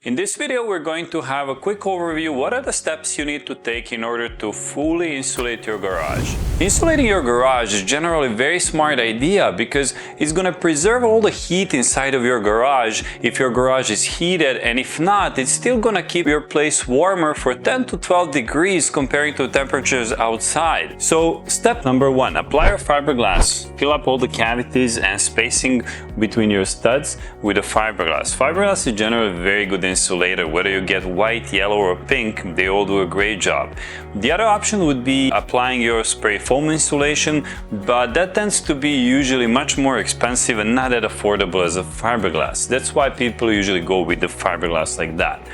In this video, we're going to have a quick overview. What are the steps you need to take in order to fully insulate your garage? Insulating your garage is generally a very smart idea because it's going to preserve all the heat inside of your garage if your garage is heated, and if not, it's still going to keep your place warmer for 10 to 12 degrees comparing to temperatures outside. So step number one, apply your fiberglass. Fill up all the cavities and spacing between your studs with a fiberglass. Fiberglass is generally a very good insulator. Whether you get white, yellow or pink, they all do a great job. The other option would be applying your spray foam insulation, but that tends to be usually much more expensive and not that affordable as a fiberglass. That's why people usually go with the fiberglass like that.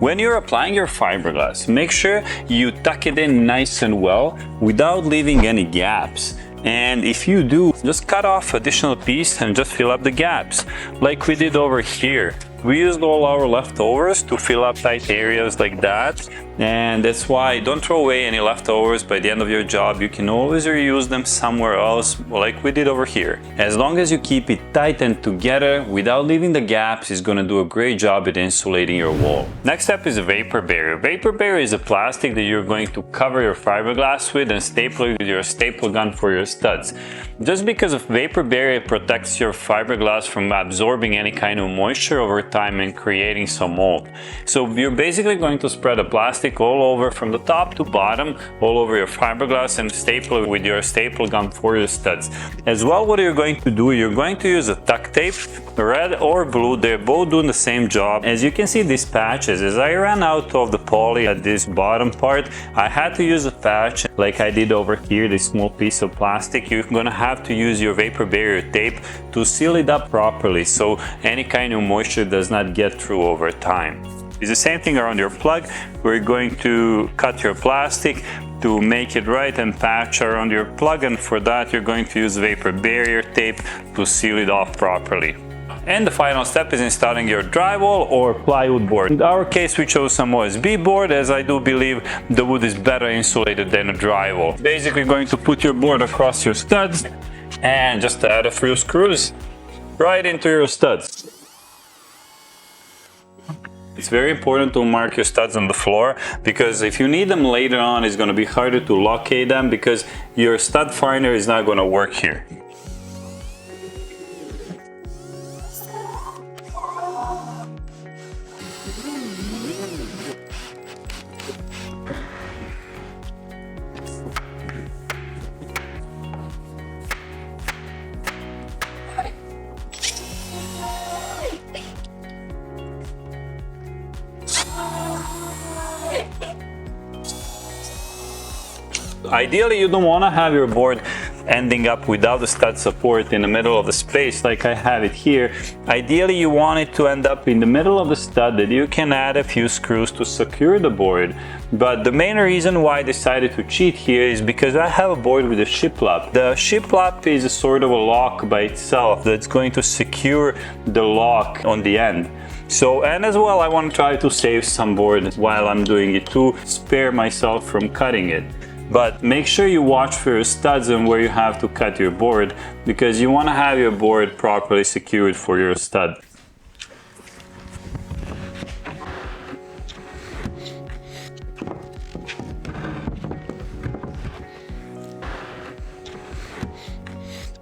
When you're applying your fiberglass, make sure you tuck it in nice and well without leaving any gaps. And if you do, just cut off additional piece and just fill up the gaps like we did over here. We used all our leftovers to fill up tight areas like that, and that's why don't throw away any leftovers by the end of your job. You can always reuse them somewhere else like we did over here. As long as you keep it tight and together without leaving the gaps, it's going to do a great job at insulating your wall. Next step is a vapor barrier. Vapor barrier is a plastic that you're going to cover your fiberglass with and staple it with your staple gun for your studs. Just because a vapor barrier protects your fiberglass from absorbing any kind of moisture over time and creating some mold. So you're basically going to spread the plastic all over from the top to bottom, all over your fiberglass, and staple it with your staple gun for your studs. As well, what you're going to do, you're going to use a tuck tape, red or blue. They're both doing the same job. As you can see, these patches, as I ran out of the poly at this bottom part, I had to use a patch like I did over here, this small piece of plastic. You're gonna have to use your vapor barrier tape to seal it up properly so any kind of moisture does not get through over time. It's the same thing around your plug. We're going to cut your plastic to make it right and patch around your plug, and for that you're going to use vapor barrier tape to seal it off properly. And the final step is installing your drywall or plywood board. In our case, we chose some OSB board, as I do believe the wood is better insulated than a drywall. Basically going to put your board across your studs and just add a few screws right into your studs. It's very important to mark your studs on the floor, because if you need them later on, it's going to be harder to locate them because your stud finder is not going to work here. Ideally, you don't want to have your board ending up without the stud support in the middle of the space like I have it here. Ideally, you want it to end up in the middle of the stud that you can add a few screws to secure the board. But the main reason why I decided to cheat here is because I have a board with a shiplap. The shiplap is a sort of a lock by itself that's going to secure the lock on the end. So, and as well, I want to try to save some board while I'm doing it to spare myself from cutting it. But make sure you watch for your studs and where you have to cut your board, because you want to have your board properly secured for your stud.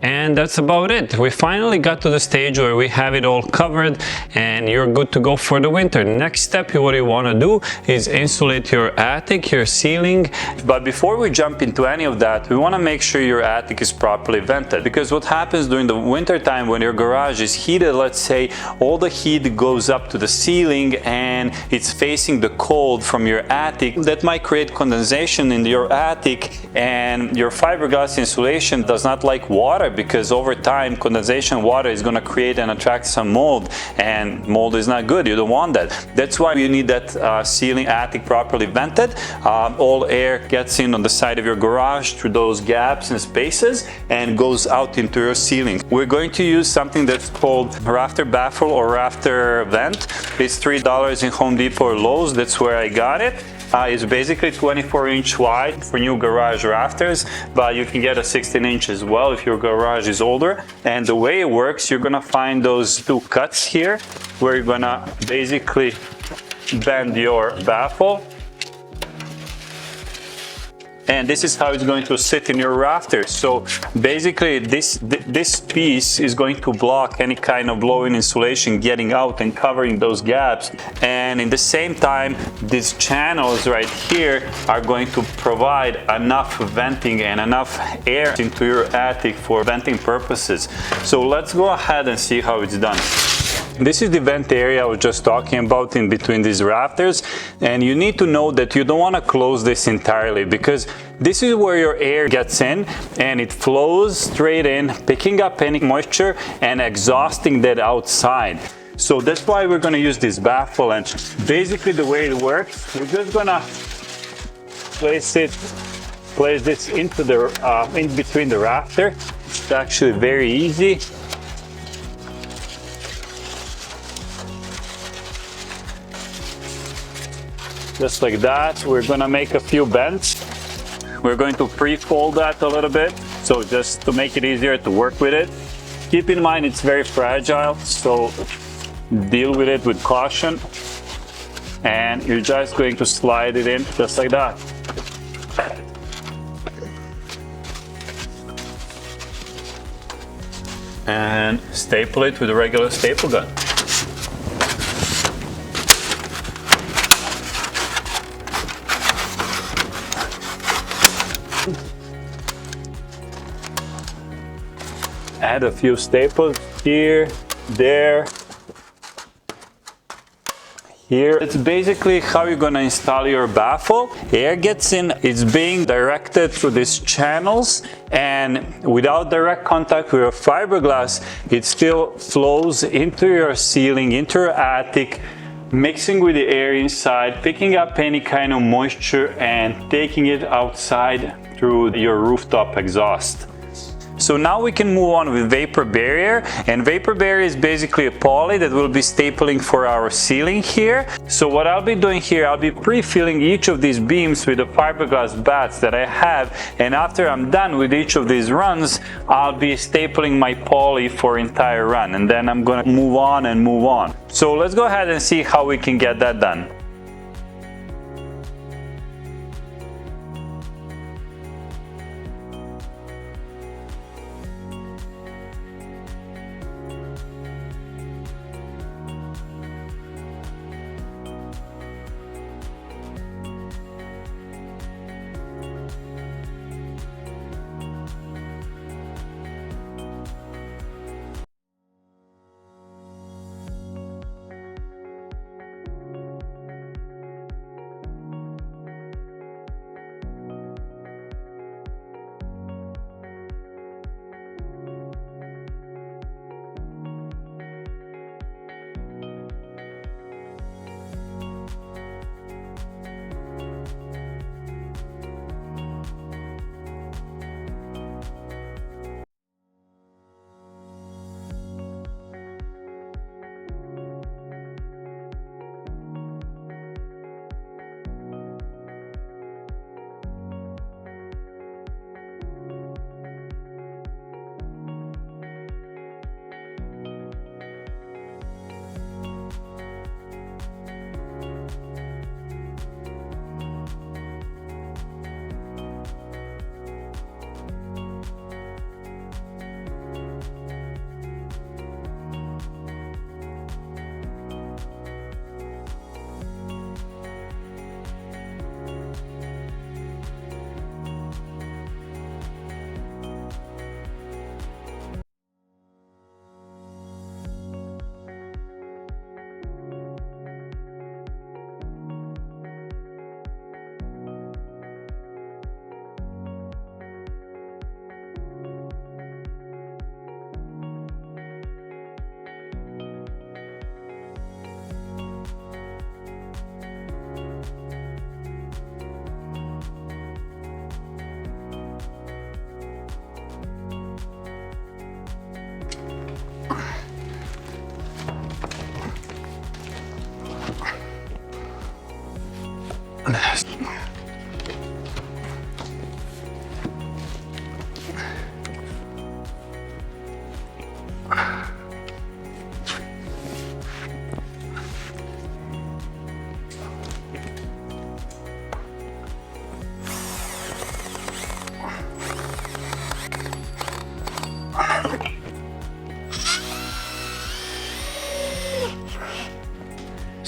And that's about it. We finally got to the stage where we have it all covered and you're good to go for the winter. Next step, what you want to do is insulate your attic, your ceiling. But before we jump into any of that, we want to make sure your attic is properly vented, because what happens during the winter time when your garage is heated, let's say, all the heat goes up to the ceiling and it's facing the cold from your attic. That might create condensation in your attic, and your fiberglass insulation does not like water, because over time condensation water is going to create and attract some mold, and mold is not good. You don't want that. That's why you need that ceiling attic properly vented. All air gets in on the side of your garage through those gaps and spaces and goes out into your ceiling. We're going to use something that's called rafter baffle or rafter vent. It's $3 in Home Depot or Lowe's. That's where I got it. It's basically 24-inch wide for new garage rafters, but you can get a 16-inch as well if your garage is older. And the way it works, you're gonna find those two cuts here where you're gonna basically bend your baffle. And this is how it's going to sit in your rafters. So basically this piece is going to block any kind of blowing insulation getting out and covering those gaps. And in the same time, these channels right here are going to provide enough venting and enough air into your attic for venting purposes. So let's go ahead and see how it's done. This is the vent area I was just talking about in between these rafters, and you need to know that you don't want to close this entirely, because this is where your air gets in and it flows straight in, picking up any moisture and exhausting that outside. So that's why we're going to use this baffle. And basically the way it works, we're just going to place this into the in between the rafter. It's actually very easy. Just like that. We're going to make a few bends. We're going to pre-fold that a little bit, so just to make it easier to work with it. Keep in mind it's very fragile, so deal with it with caution. And you're just going to slide it in just like that. And staple it with a regular staple gun. Add a few staples here, there, here. It's basically how you're gonna install your baffle. Air gets in, it's being directed through these channels, and without direct contact with your fiberglass, it still flows into your ceiling, into your attic, mixing with the air inside, picking up any kind of moisture and taking it outside through your rooftop exhaust. So now we can move on with vapor barrier, and vapor barrier is basically a poly that we'll be stapling for our ceiling here. So what I'll be doing here, I'll be pre-filling each of these beams with the fiberglass bats that I have, and after I'm done with each of these runs, I'll be stapling my poly for entire run, and then I'm gonna move on and move on. So let's go ahead and see how we can get that done.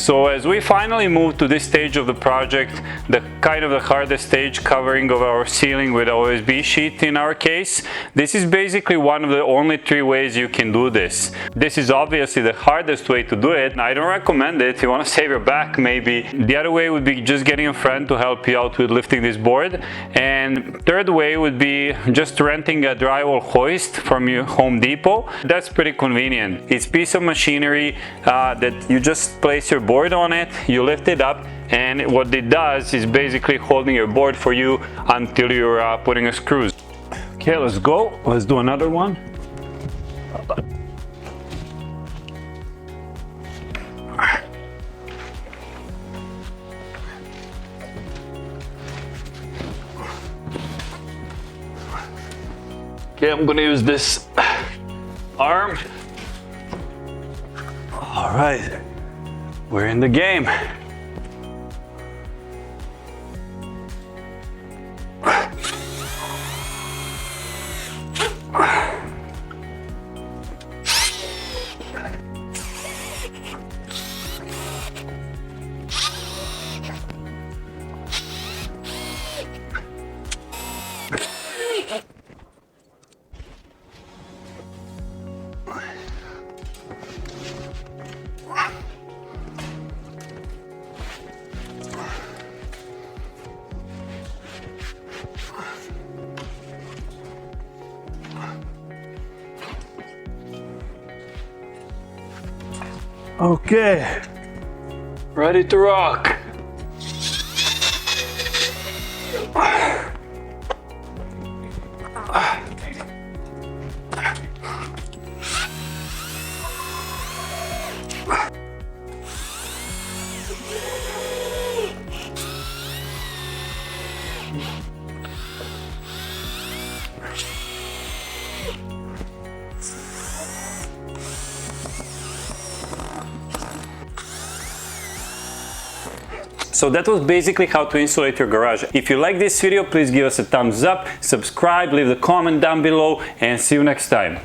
So as we finally move to this stage of the project, the kind of the hardest stage, covering of our ceiling with OSB sheet in our case, this is basically one of the only 3 ways you can do this. This is obviously the hardest way to do it. I don't recommend it. If you want to save your back, maybe. The other way would be just getting a friend to help you out with lifting this board. And third way would be just renting a drywall hoist from your Home Depot. That's pretty convenient. It's a piece of machinery that you just place your board on it, you lift it up, and what it does is basically holding your board for you until you're putting a screws. Okay, let's go. Let's do another one. Okay, I'm gonna use this arm. All right, we're in the game. Okay, ready to rock. So that was basically how to insulate your garage. If you like this video, please give us a thumbs up, subscribe, leave a comment down below, and see you next time.